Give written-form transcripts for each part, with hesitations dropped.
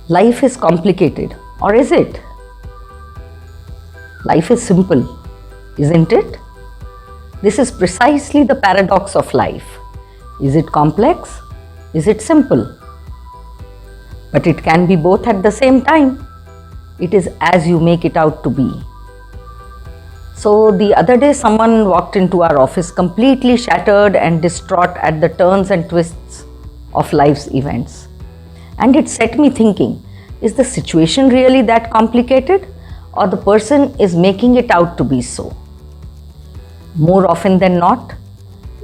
Life is complicated, or is it? Life is simple, isn't it? This is precisely the paradox of life. Is it complex? Is it simple? But it can be both at the same time. It is as you make it out to be. So the other day someone walked into our office completely shattered and distraught at the turns and twists of life's events. And it set me thinking, is the situation really that complicated, or the person is making it out to be so? More often than not,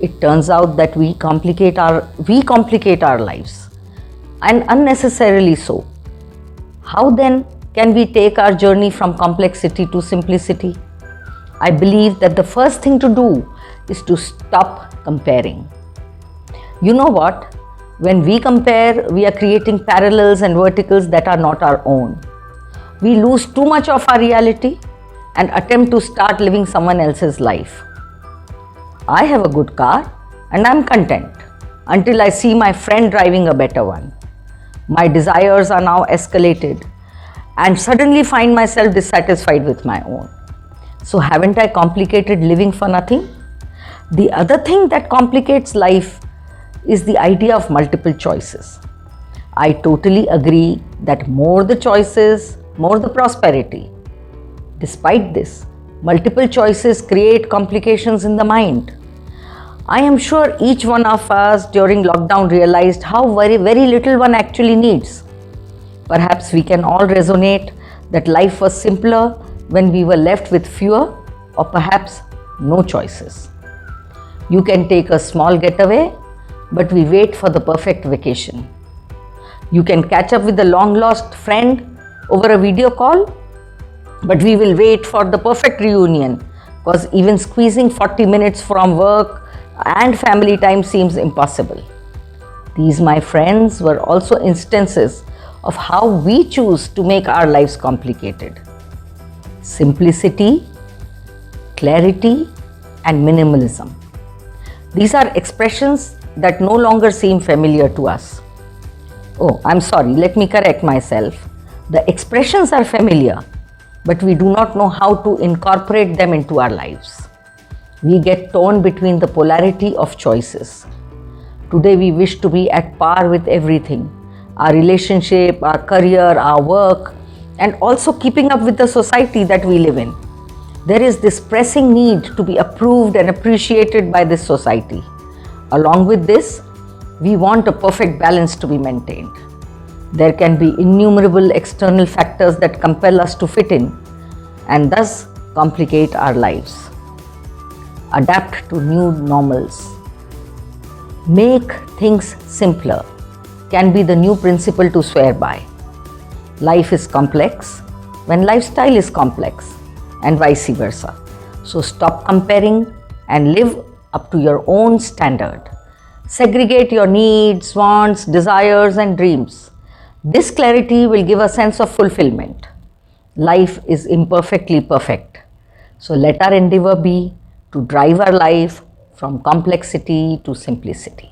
it turns out that we complicate our lives, and unnecessarily so. How then can we take our journey from complexity to simplicity? I believe that the first thing to do is to stop comparing. You know what? When we compare, we are creating parallels and verticals that are not our own. We lose too much of our reality and attempt to start living someone else's life. I have a good car and I'm content until I see my friend driving a better one. My desires are now escalated and suddenly find myself dissatisfied with my own. So haven't I complicated living for nothing? The other thing that complicates life is the idea of multiple choices. I totally agree that more the choices, more the prosperity. Despite this, multiple choices create complications in the mind. I am sure each one of us during lockdown realized how very little one actually needs. Perhaps we can all resonate that life was simpler when we were left with fewer or perhaps no choices. You can take a small getaway, but we wait for the perfect vacation. You can catch up with a long-lost friend over a video call, but we will wait for the perfect reunion because even squeezing 40 minutes from work and family time seems impossible. These, my friends, were also instances of how we choose to make our lives complicated. Simplicity, clarity, and minimalism. These are expressions that no longer seem familiar to us. Oh, I'm sorry, let me correct myself. The expressions are familiar, but we do not know how to incorporate them into our lives. We get torn between the polarity of choices. Today we wish to be at par with everything, our relationship, our career, our work, and also keeping up with the society that we live in. There is this pressing need to be approved and appreciated by this society. Along with this, we want a perfect balance to be maintained. There can be innumerable external factors that compel us to fit in and thus complicate our lives. Adapt to new normals. Make things simpler can be the new principle to swear by. Life is complex when lifestyle is complex, and vice versa. So stop comparing and live up to your own standard. Segregate your needs, wants, desires, and dreams. This clarity will give a sense of fulfillment. Life is imperfectly perfect. So let our endeavor be to drive our life from complexity to simplicity.